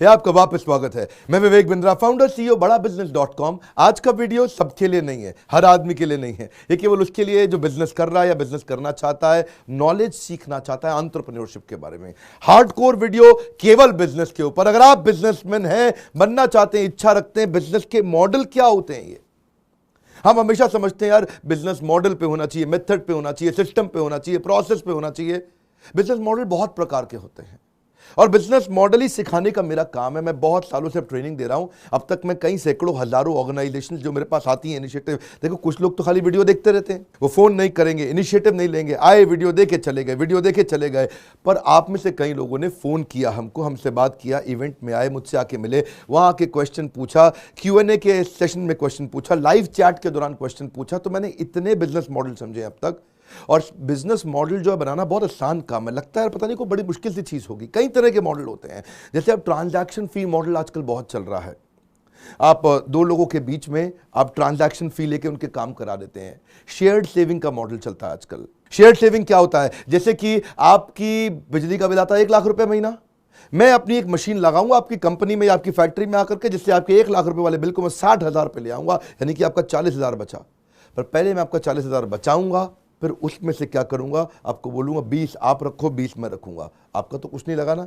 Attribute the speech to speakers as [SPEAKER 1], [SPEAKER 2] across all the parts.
[SPEAKER 1] आपका वापस स्वागत है। मैं विवेक बिंद्रा, फाउंडर सीईओ बड़ा बिजनेस.com। आज का वीडियो सबके लिए नहीं है, हर आदमी के लिए नहीं है। ये केवल उसके लिए जो बिजनेस कर रहा है या बिजनेस करना चाहता है, नॉलेज सीखना चाहता है एंटरप्रेन्योरशिप के बारे में। हार्डकोर वीडियो केवल बिजनेस के ऊपर। अगर आप बिजनेसमैन हैं, बनना चाहते हैं, इच्छा रखते हैं, बिजनेस के मॉडल क्या होते हैं, ये हम हमेशा समझते हैं यार बिजनेस मॉडल पे होना चाहिए, मेथड पे होना चाहिए, सिस्टम पे होना चाहिए, प्रोसेस पे होना चाहिए। बिजनेस मॉडल बहुत प्रकार के होते हैं और बिजनेस मॉडल ही सिखाने का मेरा काम है। मैं बहुत सालों से ट्रेनिंग दे रहा हूं। अब तक मैं कई सैकड़ों हजारों ऑर्गेनाइजेशन जो मेरे पास आती हैं, इनिशिएटिव। देखो कुछ लोग तो खाली वीडियो देखते रहते हैं, वो फोन नहीं करेंगे, इनिशिएटिव नहीं लेंगे, आए वीडियो देखे चले गए, वीडियो देखे चले गए। पर आप में से कई लोगों ने फोन किया हमको, हमसे बात किया, इवेंट में आए, मुझसे आके मिले, वहां आके क्वेश्चन पूछा, Q&A के सेशन में क्वेश्चन पूछा, लाइव चैट के दौरान क्वेश्चन पूछा। तो मैंने इतने बिजनेस मॉडल समझे अब तक। और बिजनेस मॉडल जो है बनाना बहुत आसान काम है। लगता है पता नहीं कोई बड़ी मुश्किल सी चीज होगी। कई तरह के मॉडल होते हैं। जैसे अब ट्रांजैक्शन फी मॉडल आजकल बहुत चल रहा है। आप दो लोगों के बीच में आप ट्रांजैक्शन फी लेके उनके काम करा देते हैं। शेयर्ड सेविंग का मॉडल चलता है आजकल। शेयर्ड सेविंग क्या होता है? जैसे कि आपकी बिजली का बिल आता है 1 लाख रुपए महीना, मैं अपनी एक मशीन लगाऊंगा आपकी कंपनी में या आपकी फैक्ट्री में आकर के, जिससे आपके 1 लाख रुपए वाले बिल को मैं 60,000 पे ले आऊंगा, यानी कि आपका 40,000 बचा। पर पहले मैं आपका 40,000 बचाऊंगा, फिर उसमें से क्या करूंगा, आपको बोलूंगा 20 आप रखो, 20 मैं रखूंगा। आपका तो कुछ नहीं लगा ना,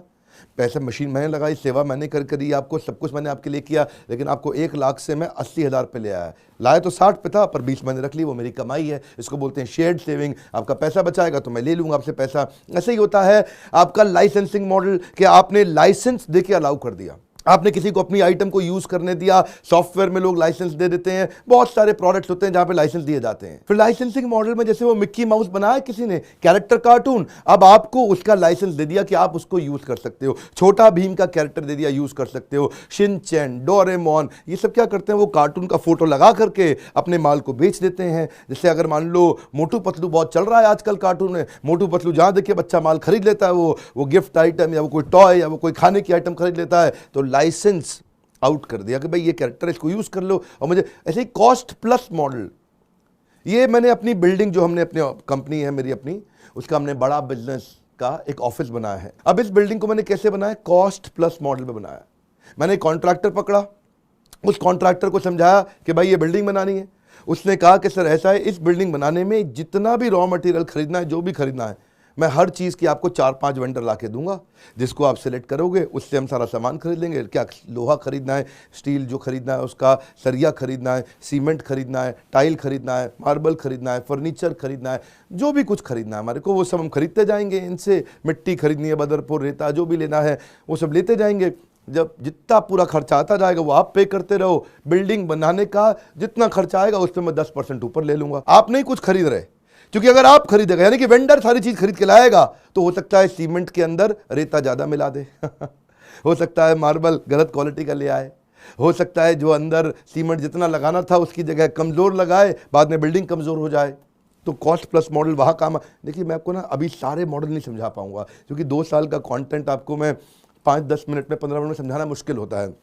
[SPEAKER 1] पैसे मशीन मैंने लगाई, सेवा मैंने करके दी आपको, सब कुछ मैंने आपके लिए किया। लेकिन आपको 1 लाख से मैं 80,000 पे ले आया। लाए तो 60 पे था, पर 20 मैंने रख ली, वो मेरी कमाई है। इसको बोलते हैं शेयर्ड सेविंग। आपका पैसा बचाएगा तो मैं ले लूंगा आपसे पैसा। ऐसे ही होता है आपका लाइसेंसिंग मॉडल, कि आपने लाइसेंस देके अलाउ कर दिया, आपने किसी को अपनी आइटम को यूज करने दिया। सॉफ्टवेयर में लोग लाइसेंस दे देते हैं, बहुत सारे प्रोडक्ट्स होते हैं जहां पे लाइसेंस दिए जाते हैं। फिर लाइसेंसिंग मॉडल में जैसे वो मिक्की माउस बनाया किसी ने, कैरेक्टर कार्टून, अब आपको उसका लाइसेंस दे दिया कि आप उसको यूज कर सकते हो। छोटा भीम का कैरेक्टर दे दिया, यूज कर सकते हो। शिनचैन, डोरेमोन, ये सब क्या करते हैं, वो कार्टून का फोटो लगा करके अपने माल को बेच देते हैं। जैसे अगर मान लो मोटू पतलू बहुत चल रहा है आजकल कार्टून में, मोटू पतलू जहां देखिए बच्चा माल खरीद लेता है, वो गिफ्ट आइटम या वो कोई टॉय या वो कोई खाने की आइटम खरीद लेता है, तो लाइसेंस आउट कर दिया कि भाई ये कैरेक्टर इसको यूज कर लो। और मुझे ऐसे ही कॉस्ट प्लस मॉडल, ये मैंने अपनी बिल्डिंग जो हमने अपनी कंपनी है मेरी अपनी, उसका हमने बड़ा बिजनेस का एक ऑफिस बनाया है। अब इस बिल्डिंग को मैंने कैसे बनाया? कॉस्ट प्लस मॉडल में बनाया। मैंने कॉन्ट्रैक्टर पकड़ा, उस कॉन्ट्रैक्टर को समझाया कि भाई ये बिल्डिंग बनानी है। उसने कहा कि सर ऐसा है, इस बिल्डिंग बनाने में जितना भी रॉ मटेरियल खरीदना है, जो भी खरीदना है, मैं हर चीज़ की आपको 4-5 वेंडर ला के दूंगा, जिसको आप सिलेक्ट करोगे उससे हम सारा सामान खरीद लेंगे। क्या लोहा खरीदना है, स्टील जो खरीदना है उसका, सरिया खरीदना है, सीमेंट खरीदना है, टाइल खरीदना है, मार्बल खरीदना है, फर्नीचर खरीदना है, जो भी कुछ खरीदना है हमारे को, वो सब हम खरीदते जाएंगे। इनसे मिट्टी खरीदनी है, बदरपुर, रेता, जो भी लेना है वो सब लेते जाएंगे। जब जितना पूरा खर्चा आता जाएगा वो आप पे करते रहो। बिल्डिंग बनाने का जितना खर्चा आएगा उस पर मैं 10% ऊपर ले लूंगा। आप नहीं कुछ खरीद रहे, क्योंकि अगर आप खरीदेगा, यानी कि वेंडर सारी चीज खरीद के लाएगा, तो हो सकता है सीमेंट के अंदर रेता ज्यादा मिला दे हो सकता है मार्बल गलत क्वालिटी का ले आए, हो सकता है जो अंदर सीमेंट जितना लगाना था उसकी जगह कमजोर लगाए, बाद में बिल्डिंग कमजोर हो जाए। तो कॉस्ट प्लस मॉडल वहां काम। देखिए मैं आपको ना अभी सारे मॉडल नहीं समझा पाऊंगा, क्योंकि 2 साल का कंटेंट आपको मैं 5-10 मिनट में, 15 मिनट में समझाना मुश्किल होता है।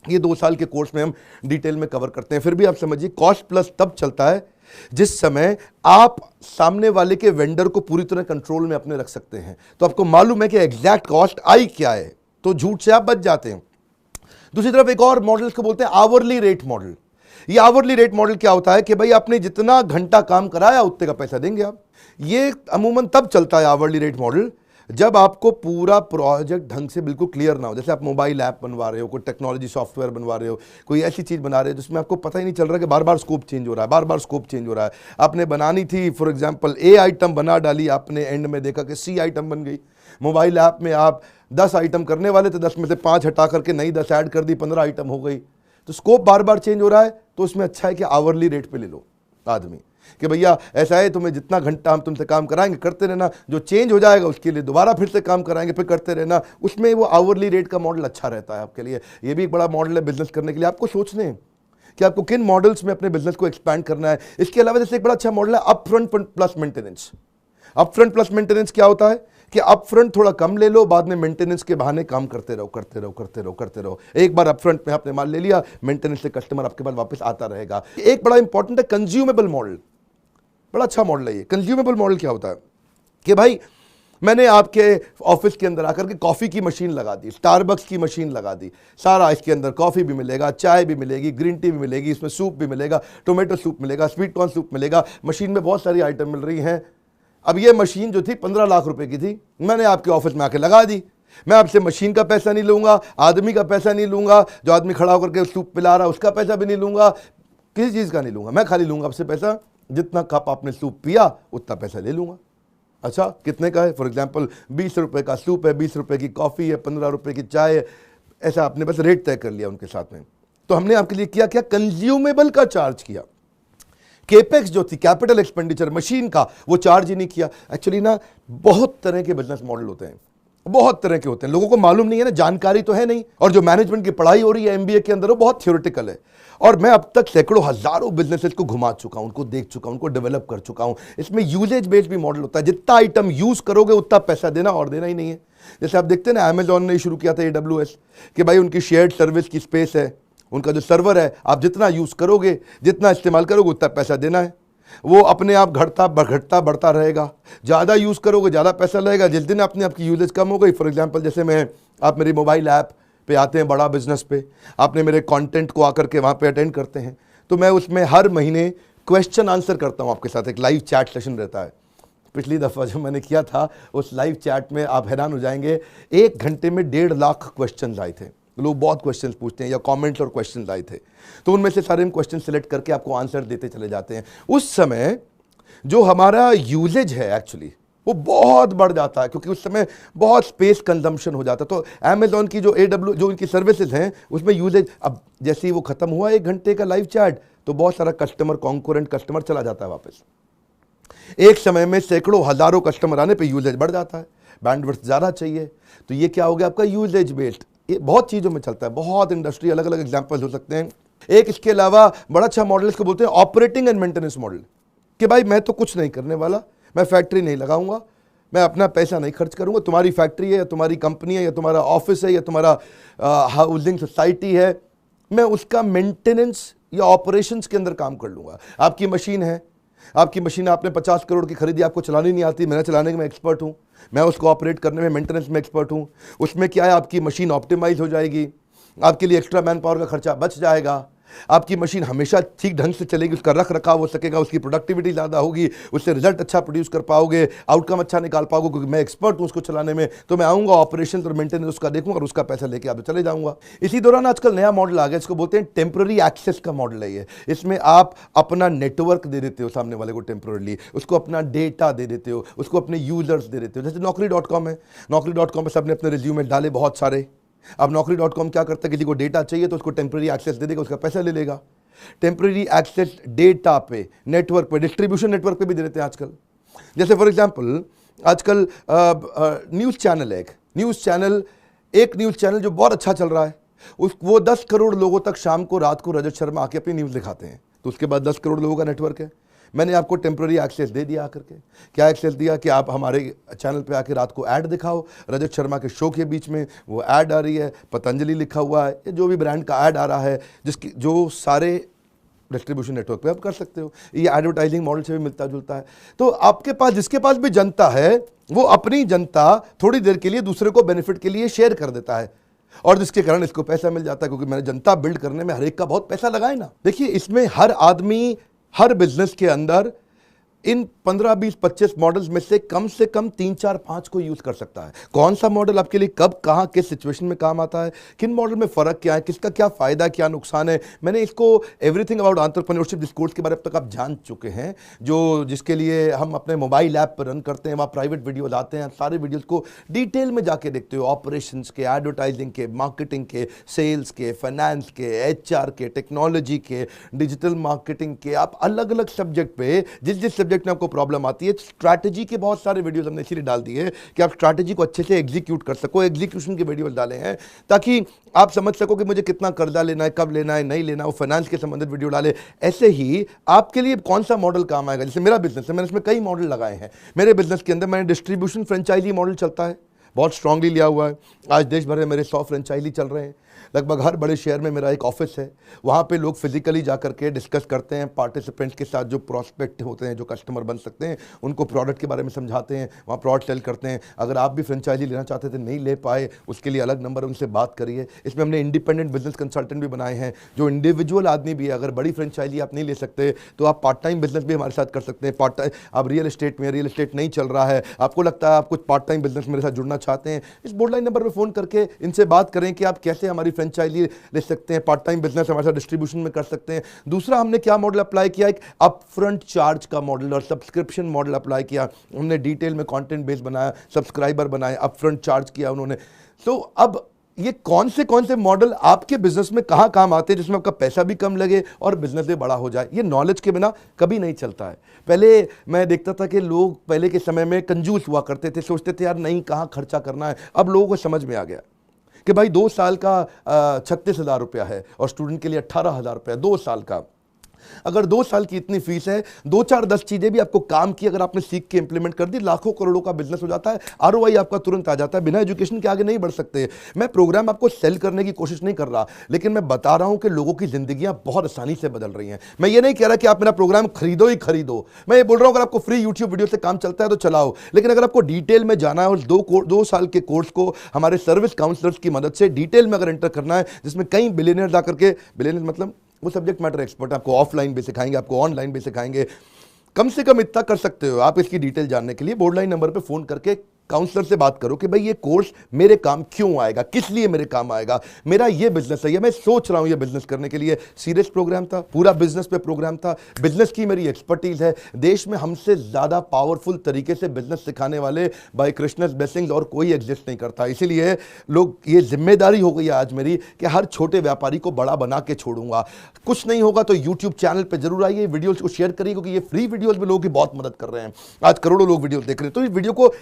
[SPEAKER 1] ये 2 साल के कोर्स में हम डिटेल में कवर करते हैं। फिर भी आप समझिए, कॉस्ट प्लस तब चलता है जिस समय आप सामने वाले के वेंडर को पूरी तरह कंट्रोल में अपने रख सकते हैं। तो आपको मालूम है कि एग्जैक्ट कॉस्ट आई क्या है, तो झूठ से आप बच जाते हैं। दूसरी तरफ एक और मॉडल को बोलते हैं आवरली रेट मॉडल। ये आवरली रेट मॉडल क्या होता है कि भाई आपने जितना घंटा काम कराया उतने का पैसा देंगे आप। ये अमूमन तब चलता है आवरली रेट मॉडल जब आपको पूरा प्रोजेक्ट ढंग से बिल्कुल क्लियर ना हो। जैसे आप मोबाइल ऐप बनवा रहे हो, कोई टेक्नोलॉजी सॉफ्टवेयर बनवा रहे हो, कोई ऐसी चीज़ बना रहे हो जिसमें आपको पता ही नहीं चल रहा कि बार बार स्कोप चेंज हो रहा है, बार बार स्कोप चेंज हो रहा है। आपने बनानी थी फॉर एग्जांपल ए आइटम बना डाली, आपने एंड में देखा कि सी आइटम बन गई। मोबाइल ऐप में आप 10 आइटम करने वाले थे, 10 में से 5 हटा करके नई 10 ऐड कर दी, 15 आइटम हो गई। तो स्कोप बार बार चेंज हो रहा है, तो उसमें अच्छा है कि आवरली रेट पे ले लो आदमी, कि भैया ऐसा है तुम्हें जितना घंटा हम तुमसे काम कराएंगे करते रहना, जो चेंज हो जाएगा उसके लिए दोबारा फिर से काम कराएंगे, फिर करते रहना। उसमें वो आवरली रेट का मॉडल अच्छा रहता है आपके लिए। ये भी एक बड़ा मॉडल है बिजनेस करने के लिए। आपको सोचने हैं कि आपको किन मॉडल्स में अपने बिजनेस को एक्सपैंड करना है। इसके अलावा जैसे एक बड़ा अच्छा मॉडल है upfront plus maintenance. Upfront plus maintenance क्या होता है कि अपफ्रंट थोड़ा कम ले लो, बाद में मेंटेनेंस के बहाने काम करते रहो करते रहो करते रहो करते रहो। एक बार अपफ्रंट में आपने माल ले लिया, मेंटेनेंस से कस्टमर आपके पास वापस आता रहेगा। एक बड़ा इंपॉर्टेंट है कंज्यूमेबल मॉडल। बड़ा अच्छा मॉडल है ये। कंज्यूमेबल मॉडल क्या होता है कि भाई मैंने आपके ऑफिस के अंदर आकर के कॉफ़ी की मशीन लगा दी, स्टारबक्स की मशीन लगा दी, सारा इसके अंदर कॉफ़ी भी मिलेगा, चाय भी मिलेगी, ग्रीन टी भी मिलेगी, इसमें सूप भी मिलेगा, टोमेटो सूप मिलेगा, स्वीट कॉर्न सूप मिलेगा, मशीन में बहुत सारी आइटम मिल रही हैं। अब ये मशीन जो थी 15 लाख रुपए की थी, मैंने आपके ऑफिस में आके लगा दी। मैं आपसे मशीन का पैसा नहीं लूंगा, आदमी का पैसा नहीं लूंगा, जो आदमी खड़ा होकर के सूप पिला रहा है उसका पैसा भी नहीं लूंगा, किसी चीज़ का नहीं लूंगा। मैं खाली लूंगा आपसे पैसा, जितना कप आपने सूप पिया उतना पैसा ले लूंगा। अच्छा, कितने का है? फॉर एग्जाम्पल 20 रुपए का सूप है, 20 रुपए की कॉफ़ी है, 15 रुपए की चाय है, ऐसा आपने बस रेट तय कर लिया उनके साथ में। तो हमने आपके लिए किया क्या? कंज्यूमेबल का चार्ज किया। केपेक्स जो थी, कैपिटल एक्सपेंडिचर मशीन का, वो चार्ज ही नहीं किया। एक्चुअली ना बहुत तरह के बिजनेस मॉडल होते हैं, बहुत तरह के होते हैं, लोगों को मालूम नहीं है ना, जानकारी तो है नहीं। और जो मैनेजमेंट की पढ़ाई हो रही है एमबीए के अंदर, वो बहुत थ्योरेटिकल है। और मैं अब तक सैकड़ों हजारों बिजनेसेस को घुमा चुका हूं, उनको देख चुका हूं, उनको डेवलप कर चुका हूं। इसमें यूजेज बेस्ड भी मॉडल होता है, जितना आइटम यूज करोगे उतना पैसा देना, और देना ही नहीं है। जैसे आप देखते हैं ना, अमेजॉन ने शुरू किया था AWS, कि भाई उनकी शेयर्ड सर्विस की स्पेस है, उनका जो सर्वर है, आप जितना यूज करोगे, जितना इस्तेमाल करोगे उतना पैसा देना है। वो अपने आप घटता बढ़ता रहेगा। ज़्यादा यूज़ करोगे ज़्यादा पैसा लगेगा। जिस दिन अपने आपकी यूजेज कम हो गई, फॉर एग्जांपल जैसे आप मेरी मोबाइल ऐप पे आते हैं, बड़ा बिजनेस पे, आपने मेरे कंटेंट को आकर के वहाँ पे अटेंड करते हैं, तो मैं उसमें हर महीने क्वेश्चन आंसर करता हूँ आपके साथ। एक लाइव चैट सेशन रहता है। पिछली दफ़ा जो मैंने किया था, उस लाइव चैट में आप हैरान हो जाएंगे, 1 घंटे में 1.5 लाख क्वेश्चन आए थे। लोग बहुत क्वेश्चंस पूछते हैं, या कमेंट्स और क्वेश्चंस आए थे, तो उनमें से सारे हम क्वेश्चन सिलेक्ट करके आपको आंसर देते चले जाते हैं। उस समय जो हमारा यूजेज है एक्चुअली वो बहुत बढ़ जाता है, क्योंकि उस समय बहुत स्पेस कंजम्पशन हो जाता है। तो अमेजॉन की जो जो उनकी सर्विसेज हैं उसमें यूजेज, अब जैसे ही वो खत्म हुआ 1 घंटे का लाइव चैट, तो बहुत सारा कस्टमर, कॉन्करेंट कस्टमर चला जाता है वापस। एक समय में सैकड़ों हजारों कस्टमर आने पर यूजेज बढ़ जाता है, बैंडविड्थ ज़्यादा चाहिए। तो ये क्या हो गया आपका? Usages based. ये बहुत चीज़ों में चलता है, बहुत इंडस्ट्री, अलग अलग एग्जाम्पल हो सकते हैं। एक इसके अलावा बड़ा अच्छा मॉडल इसको बोलते हैं ऑपरेटिंग एंड मेंटेनेंस मॉडल, कि भाई मैं तो कुछ नहीं करने वाला, मैं फैक्ट्री नहीं लगाऊंगा, मैं अपना पैसा नहीं खर्च करूंगा, तुम्हारी फैक्ट्री है या तुम्हारी कंपनी है या तुम्हारा ऑफिस है या तुम्हारा हाउसिंग सोसाइटी है, मैं उसका मेंटेनेंस या ऑपरेशंस के अंदर काम कर लूंगा। आपकी मशीन है, आपकी मशीन आपने 50 करोड़ की खरीदी, आपको चलानी नहीं आती, मैंने चलाने में एक्सपर्ट हूं, मैं उसको ऑपरेट करने में, मेंटेनेंस में एक्सपर्ट हूं। उसमें क्या है, आपकी मशीन ऑप्टिमाइज हो जाएगी, आपके लिए एक्स्ट्रा मैन पावर का खर्चा बच जाएगा, आपकी मशीन हमेशा ठीक ढंग से चलेगी, उसका रख रखाव हो सकेगा, उसकी प्रोडक्टिविटी ज़्यादा होगी, उससे रिजल्ट अच्छा प्रोड्यूस कर पाओगे, आउटकम अच्छा निकाल पाओगे, क्योंकि मैं एक्सपर्ट हूँ उसको चलाने में। तो मैं आऊँगा, ऑपरेशन और मेंटेनेंस उसका देखूंगा और उसका पैसा लेके आप चले जाऊँगा। इसी दौरान आजकल नया मॉडल आ गया, इसको बोलते हैं टेम्पररी एक्सेस का मॉडल है ये। इसमें आप अपना नेटवर्क दे देते हो सामने वाले को टेम्पररी, उसको अपना डेटा दे देते हो, उसको अपने यूजर्स दे देते हो। जैसे Naukri.com है, Naukri.com पर सबने अपने रिज्यूमे डाले बहुत सारे। अब Naukri.com क्या करता है, किसी को डेटा चाहिए तो उसको टेम्पररी एक्सेस दे देगा, उसका पैसा ले लेगा। टेम्पररी एक्सेस डेटा पे, नेटवर्क पे, डिस्ट्रीब्यूशन नेटवर्क पे भी दे देते हैं आजकल। जैसे फॉर एग्जांपल आजकल न्यूज़ चैनल है, एक न्यूज़ चैनल जो बहुत अच्छा चल रहा है, वो 10 करोड़ लोगों तक शाम को, रात को रजत शर्मा आके अपनी न्यूज़ दिखाते हैं। तो उसके बाद 10 करोड़ लोगों का नेटवर्क है। मैंने आपको टेम्पररी एक्सेस दे दिया आकर के। क्या एक्सेस दिया कि आप हमारे चैनल पे आके रात को ऐड दिखाओ, रजत शर्मा के शो के बीच में वो ऐड आ रही है, पतंजलि लिखा हुआ है, जो भी ब्रांड का ऐड आ रहा है, जिसकी जो सारे डिस्ट्रीब्यूशन नेटवर्क पे आप कर सकते हो। ये एडवर्टाइजिंग मॉडल से भी मिलता जुलता है। तो आपके पास, जिसके पास भी जनता है, वो अपनी जनता थोड़ी देर के लिए दूसरे को बेनिफिट के लिए शेयर कर देता है, और जिसके कारण इसको पैसा मिल जाता है, क्योंकि मैंने जनता बिल्ड करने में हर एक का बहुत पैसा लगाए ना। देखिए, इसमें हर आदमी, हर बिजनेस के अंदर इन 15, 20, 25 मॉडल्स में से कम 3, 4, 5 को यूज कर सकता है। कौन सा मॉडल आपके लिए कब, कहां, किस सिचुएशन में काम आता है, किन मॉडल में फर्क क्या है, किसका क्या फायदा, क्या नुकसान है। मैंने इसको everything about entrepreneurship this course के बारे में अब तक आप जान चुके हैं, जिसके लिए हम अपने मोबाइल ऐप पर रन करते हैं। वहाँ प्राइवेट वीडियोज आते हैं, सारे वीडियोज को डिटेल में जाके देखते हो, ऑपरेशंस के, एडवर्टाइजिंग के, मार्केटिंग के, सेल्स के, फाइनेंस के, HR के, टेक्नोलॉजी के, डिजिटल मार्केटिंग के। आप अलग अलग सब्जेक्ट पे, जिस सब्जेक्ट में आपको प्रॉब्लम आती है, स्ट्रैटेजी के बहुत सारे वीडियोस हमने इसीलिए डाल दिए कि आप स्ट्रैटेजी को अच्छे से एग्जीक्यूट कर सको। एग्जीक्यूशन के वीडियोस डाले हैं ताकि आप समझ सको कि मुझे कितना कर्जा लेना है, कब लेना है, नहीं लेना है। वो फाइनेंस के संबंधित वीडियो डाले। ऐसे ही आपके लिए कौन सा मॉडल काम आएगा। जैसे मेरा बिजनेस है, मैंने इसमें कई मॉडल लगाए हैं। मेरे बिजनेस के अंदर मैंने डिस्ट्रीब्यूशन फ्रेंचाइजी मॉडल चलता है, बहुत स्ट्रांगली लिया हुआ है। आज देश भर में मेरे 100 फ्रेंचाइजी चल रहे हैं। लगभग हर बड़े शहर में मेरा एक ऑफिस है, वहाँ पे लोग फिजिकली जा करके डिस्कस करते हैं पार्टिसिपेंट्स के साथ, जो प्रॉस्पेक्ट होते हैं, जो कस्टमर बन सकते हैं, उनको प्रोडक्ट के बारे में समझाते हैं, वहाँ प्रोडक्ट सेल करते हैं। अगर आप भी फ्रेंचाइजी लेना चाहते थे, नहीं ले पाए, उसके लिए अलग नंबर, उनसे बात करिए। इसमें हमने इंडिपेंडेंट बिजनेस कंसल्टेंट भी बनाए हैं, जो इंडिविजुअल आदमी भी है, अगर बड़ी फ्रेंचाइजी आप नहीं ले सकते तो आप पार्ट टाइम बिजनेस भी हमारे साथ कर सकते हैं। पार्ट टाइम आप रियल एस्टेट में, रियल एस्टेट नहीं चल रहा है, आपको लगता है आप कुछ पार्ट टाइम बिजनेस मेरे साथ जुड़ना चाहते हैं, इस बोर्डलाइन नंबर पर फोन करके इनसे बात करें कि आप कैसे हमारी फ्रेंचाइजी ले सकते हैं, पार्ट टाइम बिजनेस हमारे साथ डिस्ट्रीब्यूशन में कर सकते हैं। दूसरा हमने क्या मॉडल अप्लाई किया, एक अपफ्रंट चार्ज का मॉडल और सब्सक्रिप्शन मॉडल अप्लाई किया। हमने डिटेल में कंटेंट बेस बनाया, सब्सक्राइबर बनाए, अपफ्रंट चार्ज किया उन्होंने। तो अब ये कौन से मॉडल आपके बिजनेस में कहां काम आते हैं, जिसमें आपका पैसा भी कम लगे और बिजनेस भी बड़ा हो जाए। ये नॉलेज के बिना कभी नहीं चलता है। पहले मैं देखता था कि लोग पहले के समय में कंजूस हुआ करते थे, सोचते थे यार नहीं कहां खर्चा करना है। अब लोगों को समझ में आ गया कि भाई 2 साल का 36,000 रुपया है और स्टूडेंट के लिए 18,000 रुपया 2 साल का। अगर 2 साल की इतनी फीस है, 2 4 10 चीजें भी आपको काम की अगर आपने सीख के इंप्लीमेंट कर दी, लाखों करोड़ों का बिजनेस हो जाता है। आरओआई आपका तुरंत आ जाता है। बिना एजुकेशन के आगे नहीं बढ़ सकते। मैं प्रोग्राम आपको सेल करने की कोशिश नहीं कर रहा, लेकिन मैं बता रहा हूं कि लोगों की जिंदगियां बहुत आसानी से बदल रही हैं। मैं ये नहीं कह रहा कि आप मेरा प्रोग्राम खरीदो ही खरीदो। मैं ये बोल रहा हूं अगर आपको फ्री यूट्यूब वीडियो से काम चलता है तो चलाओ, लेकिन अगर आपको डिटेल में जाना है और 2 साल के कोर्स को हमारे सर्विस काउंसलर्स की मदद से डिटेल में अगर एंटर करना है, जिसमें कई बिलियनर जाकर के, बिलियनर मतलब वो सब्जेक्ट मैटर एक्सपर्ट आपको ऑफलाइन भी सिखाएंगे, आपको ऑनलाइन भी सिखाएंगे। कम से कम इतना कर सकते हो आप। इसकी डिटेल जानने के लिए बोर्ड लाइन नंबर पे फोन करके काउंसलर से बात करो कि भाई ये कोर्स मेरे काम क्यों आएगा, किस लिए मेरे काम आएगा, मेरा ये बिजनेस है, ये मैं सोच रहा हूं ये बिजनेस करने के लिए। सीरियस प्रोग्राम था, पूरा बिजनेस पे प्रोग्राम था। बिजनेस की मेरी एक्सपर्टीज है। देश में हमसे ज्यादा पावरफुल तरीके से बिजनेस सिखाने वाले बाय कृष्णस ब्लेसिंग्स और कोई एग्जिस्ट नहीं करता। इसीलिए लोग, ये जिम्मेदारी हो गई है आज मेरी कि हर छोटे व्यापारी को बड़ा बना के छोड़ूंगा। कुछ नहीं होगा तो यूट्यूब चैनल पर जरूर आइए, वीडियोज को शेयर करिए, क्योंकि ये फ्री वीडियोज में लोगों की बहुत मदद कर रहे हैं। आज करोड़ों लोग वीडियो देख रहे हैं, तो इस वीडियो को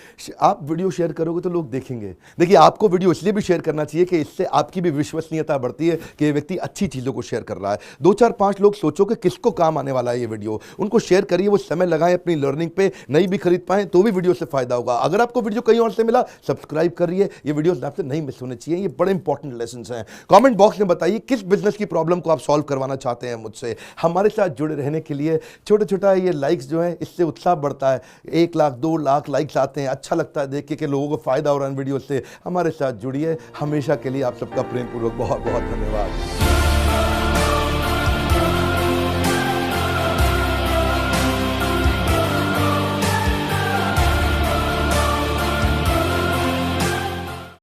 [SPEAKER 1] आप वीडियो शेयर करोगे तो लोग देखेंगे। देखिए, आपको वीडियो इसलिए भी शेयर करना चाहिए कि इससे आपकी भी विश्वसनीयता बढ़ती है कि ये व्यक्ति अच्छी चीजों को शेयर कर रहा है। 2 4 5 लोग सोचो कि किसको काम आने वाला है ये वीडियो, उनको शेयर करिए, वो समय लगाएं अपनी लर्निंग पे, नहीं भी खरीद पाए तो भी वीडियो से फायदा होगा। अगर आपको वीडियो कहीं और से मिला, सब्सक्राइब करिए। ये वीडियो आपसे नहीं मिस होने चाहिए, ये बड़े इंपॉर्टेंट लेसन हैं। कॉमेंट बॉक्स में बताइए किस बिजनेस की प्रॉब्लम को आप सॉल्व करवाना चाहते हैं मुझसे। हमारे साथ जुड़े रहने के लिए छोटा छोटा ये लाइक्स जो है, इससे उत्साह बढ़ता है। 1 लाख 2 लाख लाइक्स आते हैं, अच्छा लगता है देख के कि लोगों को फायदा हो रहा है वीडियो से। हमारे साथ जुड़िए। हमेशा के लिए आप सबका प्रेम पूर्वक बहुत बहुत धन्यवाद।